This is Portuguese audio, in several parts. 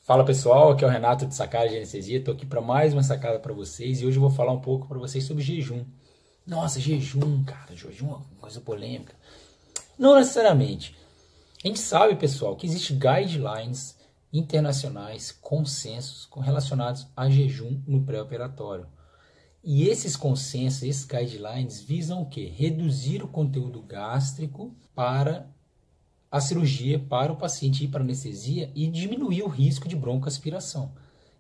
Fala pessoal, aqui é o Renato de Sacada de Anestesia, estou aqui para mais uma sacada para vocês e hoje eu vou falar um pouco para vocês sobre jejum. Nossa, jejum, cara, jejum é uma coisa polêmica. Não necessariamente. A gente sabe, pessoal, que existem guidelines internacionais, consensos relacionados a jejum no pré-operatório. E esses consensos, esses guidelines visam o quê? Reduzir o conteúdo gástrico para a cirurgia, para o paciente ir para anestesia e diminuir o risco de broncoaspiração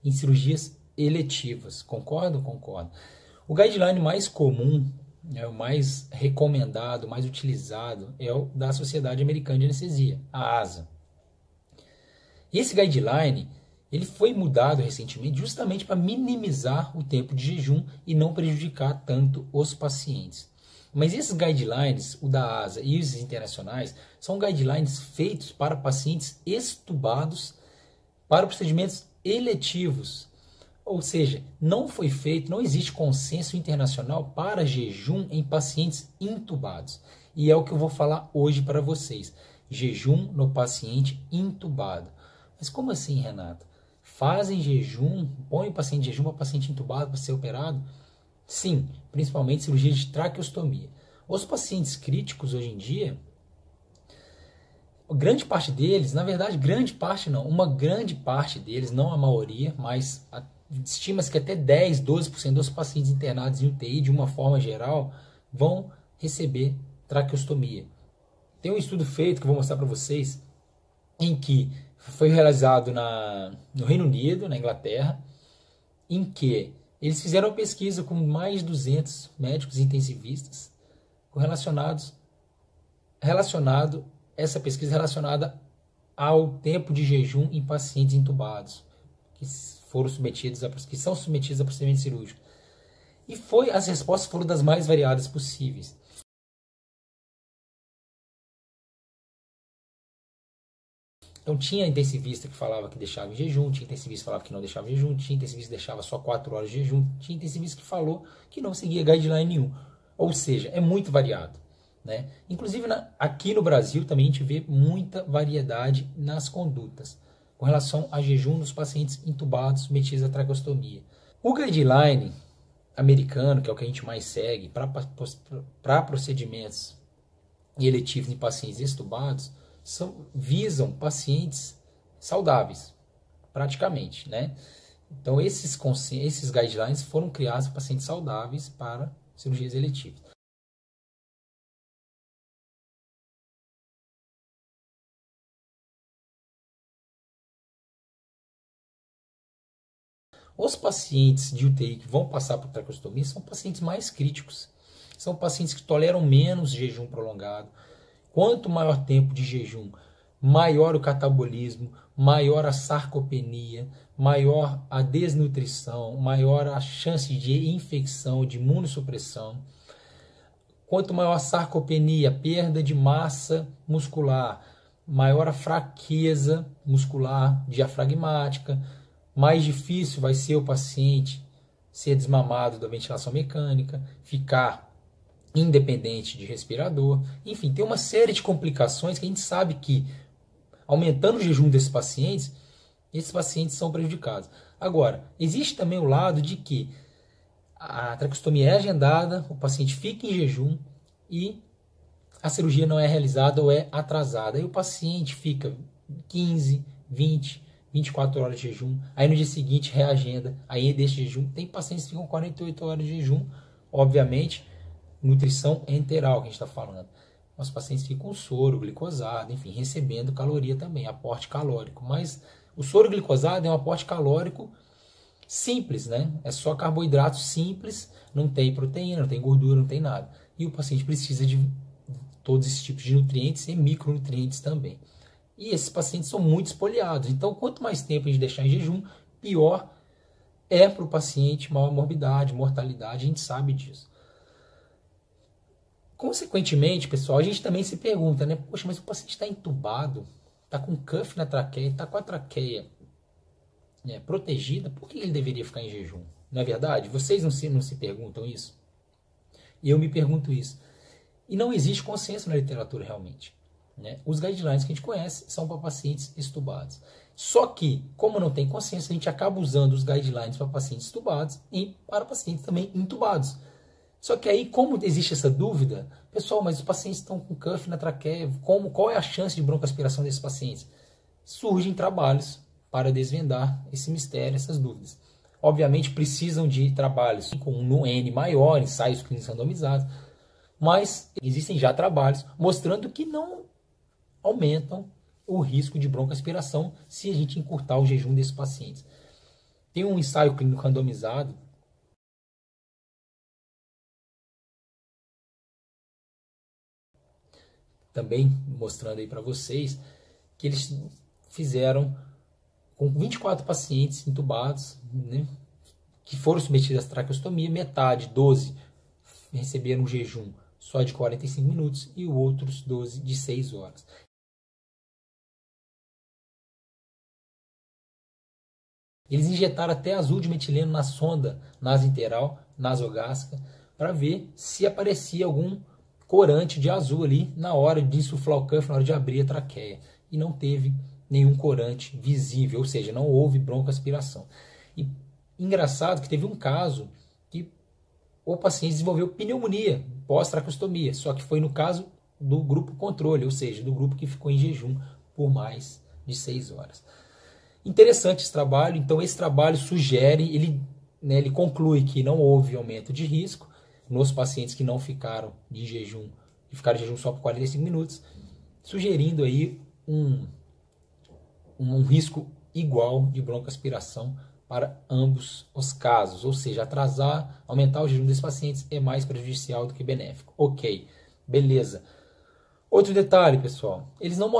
em cirurgias eletivas. Concordo? Concordo. O guideline mais comum, o mais recomendado, o mais utilizado é o da Sociedade Americana de Anestesia, a ASA. Esse guideline ele foi mudado recentemente justamente para minimizar o tempo de jejum e não prejudicar tanto os pacientes. Mas esses guidelines, o da ASA e os internacionais, são guidelines feitos para pacientes extubados para procedimentos eletivos. Ou seja, não foi feito, não existe consenso internacional para jejum em pacientes intubados. E é o que eu vou falar hoje para vocês. Jejum no paciente intubado. Mas como assim, Renato? Fazem jejum, põem o paciente em jejum para paciente intubado para ser operado? Sim, principalmente cirurgia de traqueostomia. Os pacientes críticos hoje em dia, grande parte deles, na verdade, grande parte não, uma grande parte deles, não a maioria, mas estima-se que até 10, 12% dos pacientes internados em UTI, de uma forma geral, vão receber traqueostomia. Tem um estudo feito que eu vou mostrar para vocês, em que foi realizado no Reino Unido, na Inglaterra, em que eles fizeram uma pesquisa com mais de 200 médicos intensivistas essa pesquisa relacionada ao tempo de jejum em pacientes intubados que são submetidos a procedimento cirúrgico. E as respostas foram das mais variadas possíveis. Então tinha intensivista que falava que deixava em jejum, tinha intensivista que falava que não deixava em jejum, tinha intensivista que deixava só 4 horas de jejum, tinha intensivista que falou que não seguia guideline nenhum. Ou seja, é muito variado, né? Inclusive aqui no Brasil também a gente vê muita variedade nas condutas com relação a jejum nos pacientes intubados submetidos à traqueostomia. O guideline americano, que é o que a gente mais segue para procedimentos eletivos em pacientes extubados, visam pacientes saudáveis, praticamente, né? Então, esses guidelines foram criados para pacientes saudáveis para cirurgias eletivas. Os pacientes de UTI que vão passar por traqueostomia são pacientes mais críticos. São pacientes que toleram menos jejum prolongado. Quanto maior tempo de jejum, maior o catabolismo, maior a sarcopenia, maior a desnutrição, maior a chance de infecção, de imunossupressão. Quanto maior a sarcopenia, perda de massa muscular, maior a fraqueza muscular diafragmática, mais difícil vai ser o paciente ser desmamado da ventilação mecânica, ficar independente de respirador, enfim, tem uma série de complicações que a gente sabe que, aumentando o jejum desses pacientes, esses pacientes são prejudicados. Agora, existe também o lado de que a traqueostomia é agendada, o paciente fica em jejum e a cirurgia não é realizada ou é atrasada. Aí o paciente fica 15, 20, 24 horas de jejum, aí no dia seguinte reagenda, aí deixa jejum. Tem pacientes que ficam 48 horas de jejum, obviamente, nutrição enteral que a gente está falando. Os pacientes ficam com soro glicosado, enfim, recebendo caloria também, aporte calórico. Mas o soro glicosado é um aporte calórico simples, né? É só carboidrato simples, não tem proteína, não tem gordura, não tem nada. E o paciente precisa de todos esses tipos de nutrientes e micronutrientes também. E esses pacientes são muito espoliados. Então, quanto mais tempo a gente deixar em jejum, pior é para o paciente, maior morbidade, mortalidade, a gente sabe disso. Consequentemente, pessoal, a gente também se pergunta, né? Poxa, mas o paciente está entubado, está com cuff na traqueia, está com a traqueia protegida, por que ele deveria ficar em jejum? Não é verdade? Vocês não se perguntam isso? E eu me pergunto isso. E não existe consenso na literatura realmente. né? Os guidelines que a gente conhece são para pacientes extubados. Só que, como não tem consenso, a gente acaba usando os guidelines para pacientes extubados e para pacientes também intubados. Só que aí, como existe essa dúvida, pessoal, mas os pacientes estão com cuff na traqueia, qual é a chance de broncoaspiração desses pacientes? Surgem trabalhos para desvendar esse mistério, essas dúvidas. Obviamente precisam de trabalhos com um N maior, ensaios clínicos randomizados, mas existem já trabalhos mostrando que não aumentam o risco de broncoaspiração se a gente encurtar o jejum desses pacientes. Tem um ensaio clínico randomizado também mostrando aí para vocês que eles fizeram com 24 pacientes intubados, né, que foram submetidos à traqueostomia, metade, 12, receberam um jejum só de 45 minutos e os outros 12 de 6 horas. Eles injetaram até azul de metileno na sonda nasointeral, nasogástrica, para ver se aparecia algum corante de azul ali na hora de insuflar o cuff, na hora de abrir a traqueia. E não teve nenhum corante visível, ou seja, não houve broncoaspiração. E engraçado que teve um caso que o paciente desenvolveu pneumonia pós-traqueostomia, só que foi no caso do grupo controle, ou seja, do grupo que ficou em jejum por mais de 6 horas. Interessante esse trabalho. Então esse trabalho sugere, ele conclui que não houve aumento de risco nos pacientes que não ficaram de jejum, que ficaram em jejum só por 45 minutos, sugerindo aí um risco igual de broncoaspiração para ambos os casos, ou seja, aumentar o jejum desses pacientes é mais prejudicial do que benéfico. Ok, beleza. Outro detalhe, pessoal, eles não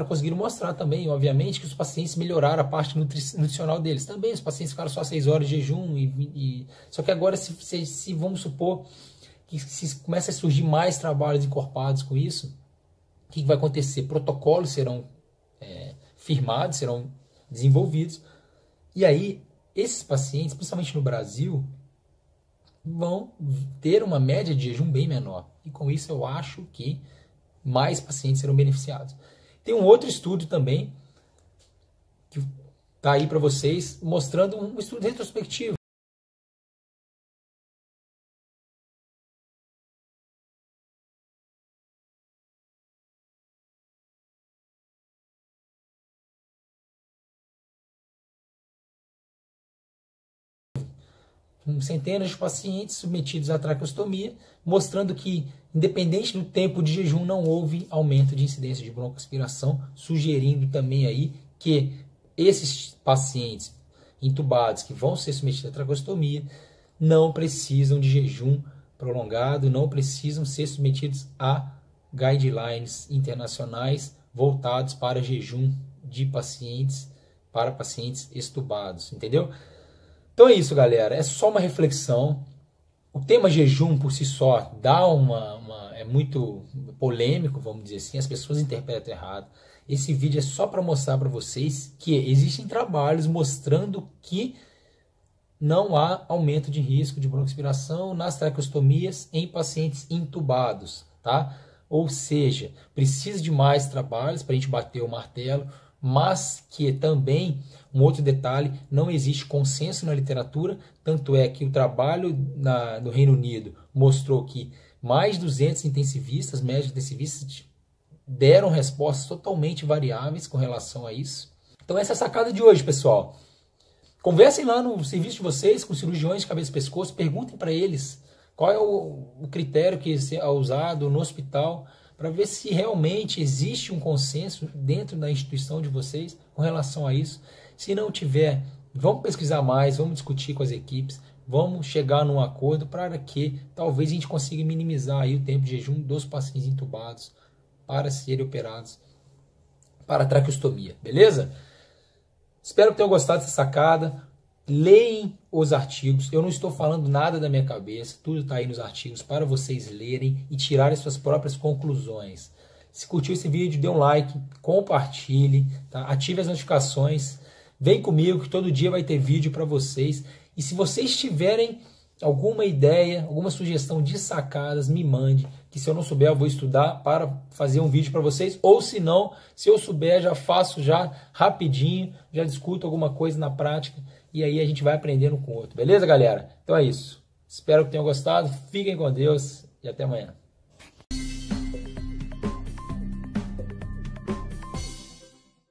conseguiram mostrar também, obviamente, que os pacientes melhoraram a parte nutricional deles. Também os pacientes ficaram só 6 horas de jejum, só que agora, se vamos supor que se começa a surgir mais trabalhos encorpados com isso, o que vai acontecer? Protocolos serão firmados, serão desenvolvidos, e aí esses pacientes, principalmente no Brasil, vão ter uma média de jejum bem menor. E com isso eu acho que mais pacientes serão beneficiados. Tem um outro estudo também, que está aí para vocês, mostrando um estudo retrospectivo. Com centenas de pacientes submetidos à traqueostomia, mostrando que, independente do tempo de jejum, não houve aumento de incidência de broncoaspiração, sugerindo também aí que esses pacientes intubados que vão ser submetidos à traqueostomia não precisam de jejum prolongado, não precisam ser submetidos a guidelines internacionais voltados para jejum de pacientes, para pacientes extubados, entendeu? Então é isso, galera. É só uma reflexão. O tema jejum por si só é muito polêmico, vamos dizer assim. As pessoas interpretam errado. Esse vídeo é só para mostrar para vocês que existem trabalhos mostrando que não há aumento de risco de broncoaspiração nas traqueostomias em pacientes intubados, tá? Ou seja, precisa de mais trabalhos para a gente bater o martelo, mas que também, um outro detalhe, não existe consenso na literatura, tanto é que o trabalho no Reino Unido mostrou que mais de 200 intensivistas, médicos intensivistas, deram respostas totalmente variáveis com relação a isso. Então essa é a sacada de hoje, pessoal. Conversem lá no serviço de vocês com cirurgiões de cabeça e pescoço, perguntem para eles qual é o critério que é usado no hospital, para ver se realmente existe um consenso dentro da instituição de vocês com relação a isso. Se não tiver, vamos pesquisar mais, vamos discutir com as equipes, vamos chegar num acordo para que talvez a gente consiga minimizar aí o tempo de jejum dos pacientes intubados para serem operados para traqueostomia, beleza? Espero que tenham gostado dessa sacada. Leem os artigos. Eu não estou falando nada da minha cabeça. Tudo está aí nos artigos para vocês lerem e tirarem suas próprias conclusões. Se curtiu esse vídeo, dê um like, compartilhe, tá? Ative as notificações. Vem comigo que todo dia vai ter vídeo para vocês. E se vocês tiverem alguma ideia, alguma sugestão de sacadas, me mande, que se eu não souber eu vou estudar para fazer um vídeo para vocês, ou se não, se eu souber já faço já rapidinho, já discuto alguma coisa na prática, e aí a gente vai aprendendo com o outro, beleza, galera? Então é isso. Espero que tenham gostado, fiquem com Deus e até amanhã.